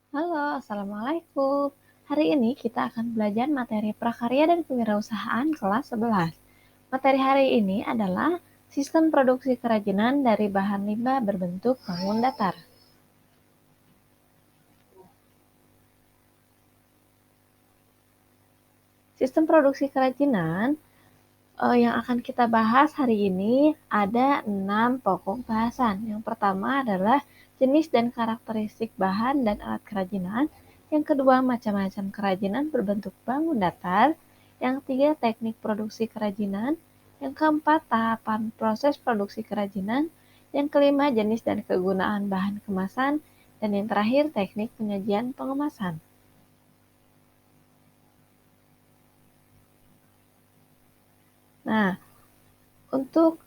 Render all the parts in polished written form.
Halo, Assalamualaikum. Hari ini kita akan belajar materi prakarya dan kewirausahaan kelas 11. Materi hari ini adalah sistem produksi kerajinan dari bahan limbah berbentuk bangun datar. Sistem produksi kerajinan yang akan kita bahas hari ini ada 6 pokok bahasan. Yang pertama adalah jenis dan karakteristik bahan dan alat kerajinan. Yang kedua, macam-macam kerajinan berbentuk bangun datar. Yang ketiga, teknik produksi kerajinan. Yang keempat, tahapan proses produksi kerajinan. Yang kelima, jenis dan kegunaan bahan kemasan. Dan yang terakhir, teknik penyajian pengemasan. Nah, untuk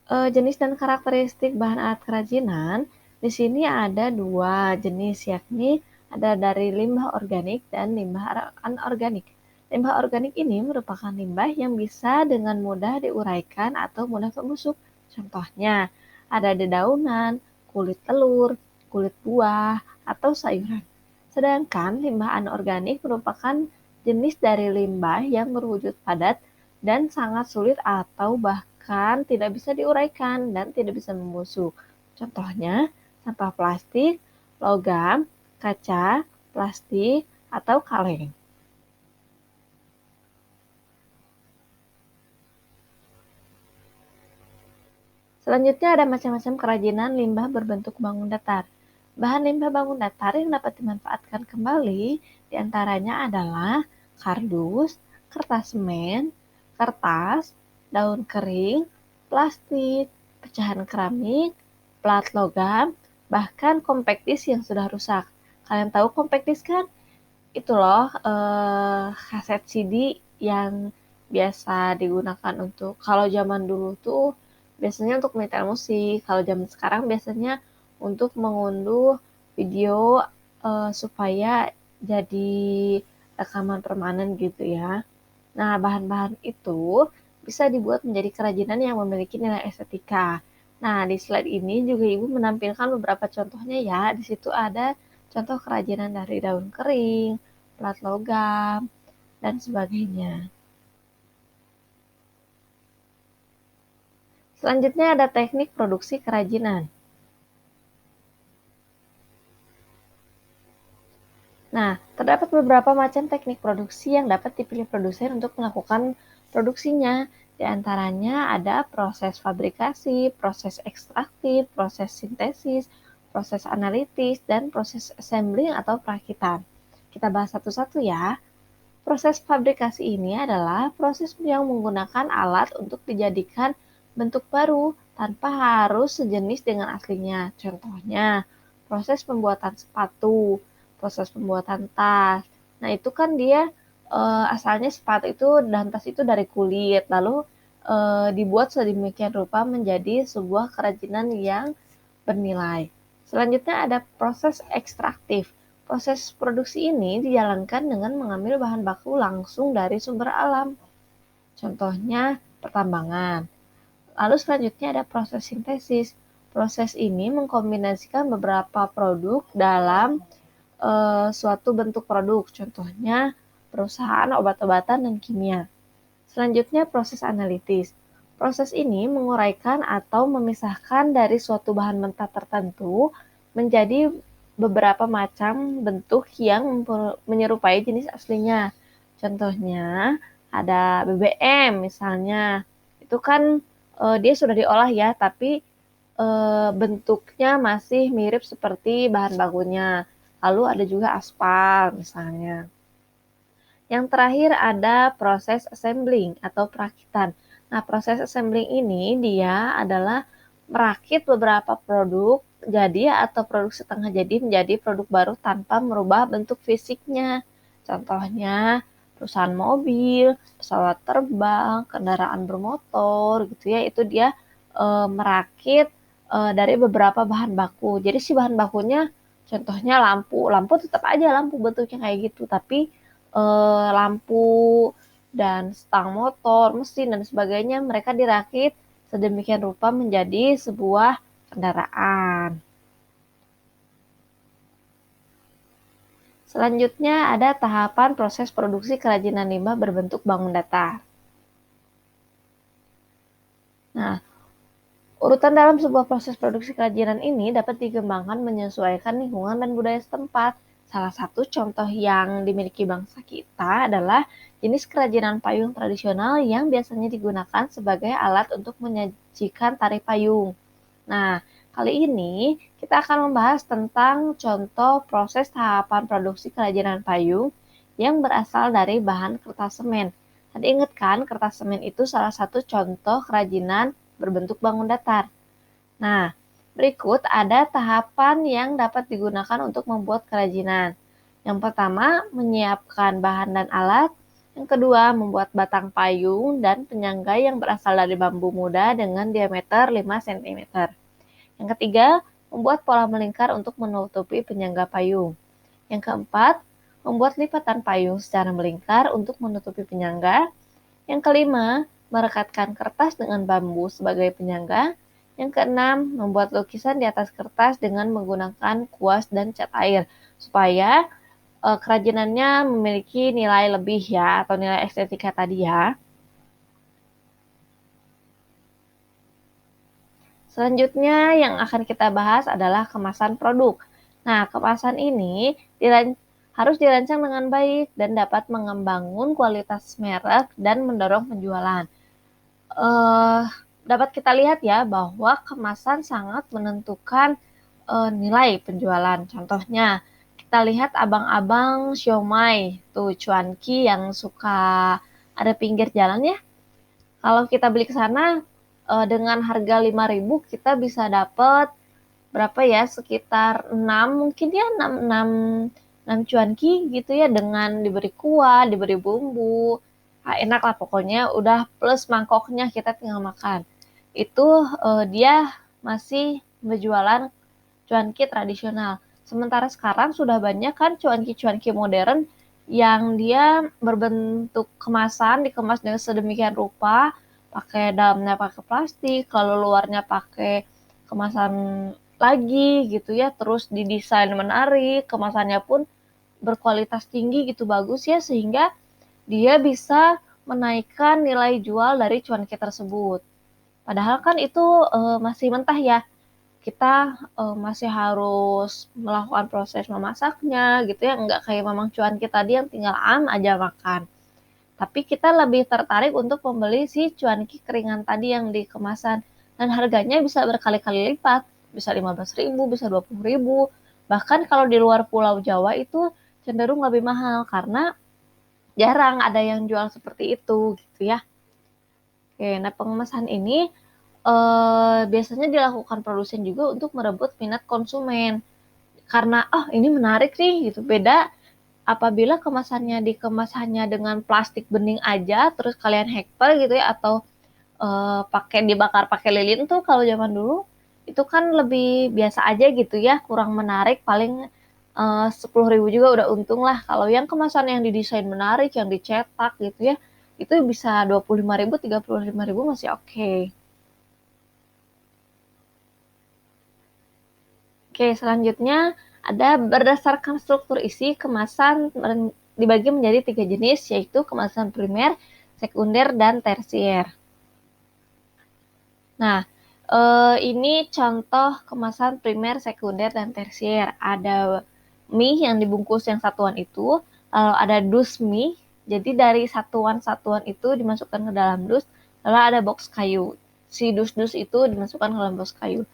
jenis dan karakteristik bahan alat kerajinan, di sini ada dua jenis, yakni ada dari limbah organik dan limbah anorganik. Limbah organik ini merupakan limbah yang bisa dengan mudah diuraikan atau mudah membusuk. Contohnya, ada dedaunan, kulit telur, kulit buah, atau sayuran. Sedangkan limbah anorganik merupakan jenis dari limbah yang berwujud padat dan sangat sulit atau bahkan tidak bisa diuraikan dan tidak bisa membusuk. Contohnya, sampah plastik, logam, kaca, plastik, atau kaleng. Selanjutnya ada macam-macam kerajinan limbah berbentuk bangun datar. Bahan limbah bangun datar yang dapat dimanfaatkan kembali diantaranya adalah kardus, kertas semen, kertas, daun kering, plastik, pecahan keramik, plat logam, bahkan kompaktis yang sudah rusak. Kalian tahu kompaktis kan? Itu loh kaset CD yang biasa digunakan untuk kalau zaman dulu tuh biasanya untuk menyetel musik, kalau zaman sekarang biasanya untuk mengunduh video supaya jadi rekaman permanen gitu ya. Nah, bahan-bahan itu bisa dibuat menjadi kerajinan yang memiliki nilai estetika. Nah, di slide ini juga Ibu menampilkan beberapa contohnya ya. Di situ ada contoh kerajinan dari daun kering, plat logam, dan sebagainya. Selanjutnya ada teknik produksi kerajinan. Nah, terdapat beberapa macam teknik produksi yang dapat dipilih produsen untuk melakukan produksinya. Di antaranya ada proses fabrikasi, proses ekstraktif, proses sintesis, proses analitis, dan proses assembling atau perakitan. Kita bahas satu-satu ya. Proses fabrikasi ini adalah proses yang menggunakan alat untuk dijadikan bentuk baru tanpa harus sejenis dengan aslinya. Contohnya, proses pembuatan sepatu, proses pembuatan tas. Nah, itu kan dia asalnya sepatu itu dan tas itu dari kulit, lalu dibuat sedemikian rupa menjadi sebuah kerajinan yang bernilai. Selanjutnya ada proses ekstraktif. Proses produksi ini dijalankan dengan mengambil bahan baku langsung dari sumber alam. Contohnya pertambangan. Lalu selanjutnya ada proses sintesis. Proses ini mengkombinasikan beberapa produk dalam suatu bentuk produk. Contohnya perusahaan obat-obatan dan kimia. Selanjutnya proses analitis. Proses ini menguraikan atau memisahkan dari suatu bahan mentah tertentu menjadi beberapa macam bentuk yang menyerupai jenis aslinya. Contohnya ada BBM misalnya. Itu kan dia sudah diolah ya, tapi bentuknya masih mirip seperti bahan bakunya. Lalu ada juga aspal misalnya. Yang terakhir ada proses assembling atau perakitan. Nah, proses assembling ini dia adalah merakit beberapa produk jadi atau produk setengah jadi menjadi produk baru tanpa merubah bentuk fisiknya. Contohnya perusahaan mobil, pesawat terbang, kendaraan bermotor gitu ya. Itu dia merakit dari beberapa bahan baku. Jadi si bahan bakunya contohnya lampu. Lampu tetap aja lampu bentuknya kayak gitu, tapi lampu dan stang motor, mesin dan sebagainya mereka dirakit sedemikian rupa menjadi sebuah kendaraan. Selanjutnya ada tahapan proses produksi kerajinan limbah berbentuk bangun datar. Nah, urutan dalam sebuah proses produksi kerajinan ini dapat dikembangkan menyesuaikan lingkungan dan budaya setempat. Salah satu contoh yang dimiliki bangsa kita adalah jenis kerajinan payung tradisional yang biasanya digunakan sebagai alat untuk menyajikan tari payung. Nah, kali ini kita akan membahas tentang contoh proses tahapan produksi kerajinan payung yang berasal dari bahan kertas semen. Tadi ingat kan, kertas semen itu salah satu contoh kerajinan berbentuk bangun datar. Nah, berikut ada tahapan yang dapat digunakan untuk membuat kerajinan. Yang pertama, menyiapkan bahan dan alat. Yang kedua, membuat batang payung dan penyangga yang berasal dari bambu muda dengan diameter 5 cm. Yang ketiga, membuat pola melingkar untuk menutupi penyangga payung. Yang keempat, membuat lipatan payung secara melingkar untuk menutupi penyangga. Yang kelima, merekatkan kertas dengan bambu sebagai penyangga. Yang keenam, membuat lukisan di atas kertas dengan menggunakan kuas dan cat air supaya kerajinannya memiliki nilai lebih ya, atau nilai estetika tadi ya. Selanjutnya yang akan kita bahas adalah kemasan produk. Nah, kemasan ini harus dirancang dengan baik dan dapat membangun kualitas merek dan mendorong penjualan. Dapat kita lihat ya bahwa kemasan sangat menentukan nilai penjualan. Contohnya, kita lihat abang-abang siomay, tuh cuanki yang suka ada pinggir jalan ya. Kalau kita beli ke sana dengan harga 5.000 kita bisa dapat berapa ya? Sekitar 6 mungkin ya, 6 cuanki gitu ya, dengan diberi kuah, diberi bumbu. Nah, enak lah pokoknya, udah plus mangkoknya kita tinggal makan. Itu dia masih berjualan cuanki tradisional. Sementara sekarang sudah banyak kan cuanki-cuanki modern yang dia berbentuk kemasan, dikemas dengan sedemikian rupa, pakai dalamnya pakai plastik, kalau luarnya pakai kemasan lagi gitu ya, terus didesain menarik, kemasannya pun berkualitas tinggi gitu, bagus ya, sehingga dia bisa menaikkan nilai jual dari cuanki tersebut. Padahal kan itu masih mentah ya, kita masih harus melakukan proses memasaknya gitu ya, nggak kayak memang cuanki tadi yang tinggal aja makan. Tapi kita lebih tertarik untuk membeli si cuanki keringan tadi yang dikemasan, dan harganya bisa berkali-kali lipat, bisa 15.000, bisa 20.000. Bahkan kalau di luar Pulau Jawa itu cenderung lebih mahal karena jarang ada yang jual seperti itu gitu ya. Oke, nah pengemasan ini biasanya dilakukan produsen juga untuk merebut minat konsumen. Karena ini menarik nih gitu. Beda apabila kemasannya dikemas hanya dengan plastik bening aja, terus kalian hektar gitu ya, atau pakai dibakar pakai lilin tuh kalau zaman dulu itu kan lebih biasa aja gitu ya, kurang menarik, paling 10.000 juga udah untung lah. Kalau yang kemasan yang didesain menarik, yang dicetak gitu ya, itu bisa 25.000, 35.000 masih oke. Oke, selanjutnya ada berdasarkan struktur isi, kemasan dibagi menjadi 3 jenis, yaitu kemasan primer, sekunder, dan tersier. Nah, ini contoh kemasan primer, sekunder, dan tersier. Ada mie yang dibungkus yang satuan itu, lalu ada dus mie, jadi dari satuan-satuan itu dimasukkan ke dalam dus, lalu ada box kayu. Si dus-dus itu dimasukkan ke dalam box kayu.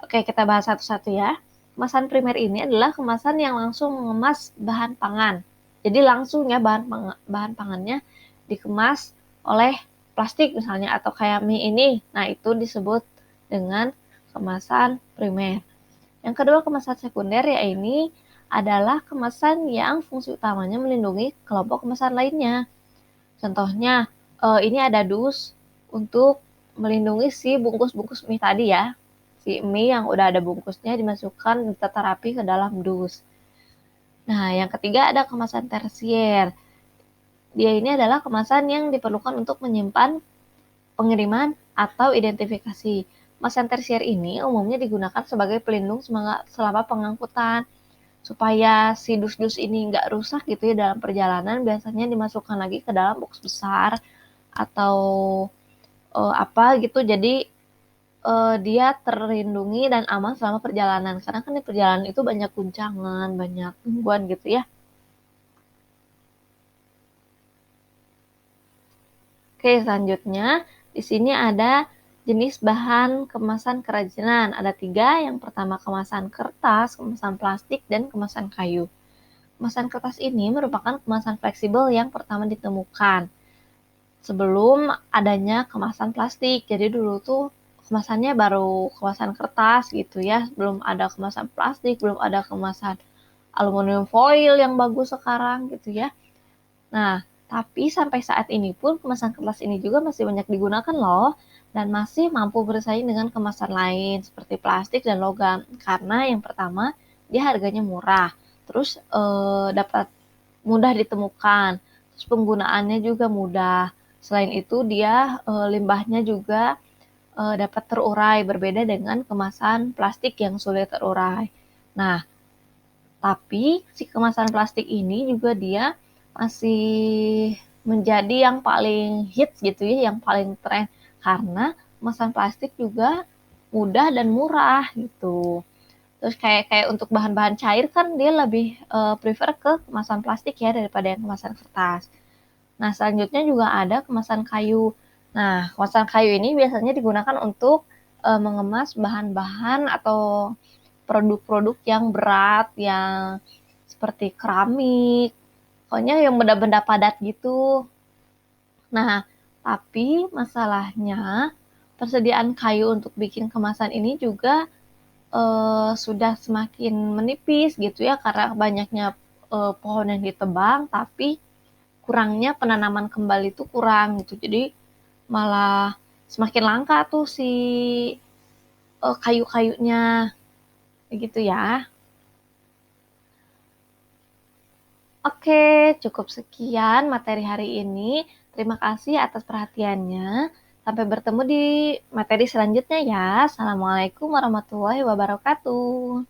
Oke, kita bahas satu-satu ya. Kemasan primer ini adalah kemasan yang langsung mengemas bahan pangan. Jadi langsung ya bahan pangannya dikemas oleh plastik misalnya, atau kayak mie ini. Nah, itu disebut dengan kemasan primer. Yang kedua, kemasan sekunder, ya ini adalah kemasan yang fungsi utamanya melindungi kelompok kemasan lainnya. Contohnya, ini ada dus untuk melindungi si bungkus-bungkus mie tadi ya. Si mie yang udah ada bungkusnya dimasukkan ditata rapi ke dalam dus. Nah, yang ketiga ada kemasan tersier. Dia ini adalah kemasan yang diperlukan untuk menyimpan pengiriman atau identifikasi. Kemasan tersier ini umumnya digunakan sebagai pelindung selama pengangkutan. supaya si dus-dus ini nggak rusak gitu ya dalam perjalanan, biasanya dimasukkan lagi ke dalam box besar atau apa gitu. Jadi dia terlindungi dan aman selama perjalanan. Karena kan di perjalanan itu banyak guncangan, banyak gangguan gitu ya. Oke, selanjutnya di sini ada jenis bahan kemasan kerajinan. Ada 3. Yang pertama kemasan kertas, kemasan plastik, dan kemasan kayu. Kemasan kertas ini merupakan kemasan fleksibel yang pertama ditemukan sebelum adanya kemasan plastik. Jadi dulu tuh kemasannya baru kemasan kertas gitu ya, belum ada kemasan plastik, belum ada kemasan aluminium foil yang bagus sekarang gitu ya. Nah, tapi sampai saat ini pun kemasan kertas ini juga masih banyak digunakan loh, dan masih mampu bersaing dengan kemasan lain seperti plastik dan logam. Karena yang pertama, dia harganya murah, terus dapat mudah ditemukan, terus penggunaannya juga mudah. Selain itu, dia limbahnya juga dapat terurai, berbeda dengan kemasan plastik yang sulit terurai. Nah, tapi si kemasan plastik ini juga dia masih menjadi yang paling hits gitu ya, yang paling tren karena kemasan plastik juga mudah dan murah gitu. Terus kayak kayak untuk bahan-bahan cair kan dia lebih prefer ke kemasan plastik ya daripada yang kemasan kertas. Nah, selanjutnya juga ada kemasan kayu. Nah, kemasan kayu ini biasanya digunakan untuk mengemas bahan-bahan atau produk-produk yang berat, yang seperti keramik, pokoknya yang benda-benda padat gitu. Nah, tapi masalahnya persediaan kayu untuk bikin kemasan ini juga sudah semakin menipis gitu ya karena banyaknya pohon yang ditebang, tapi kurangnya penanaman kembali itu kurang gitu. Jadi malah semakin langka tuh si kayu-kayunya gitu ya. Oke, cukup sekian materi hari ini. Terima kasih atas perhatiannya. Sampai bertemu di materi selanjutnya ya. Assalamualaikum warahmatullahi wabarakatuh.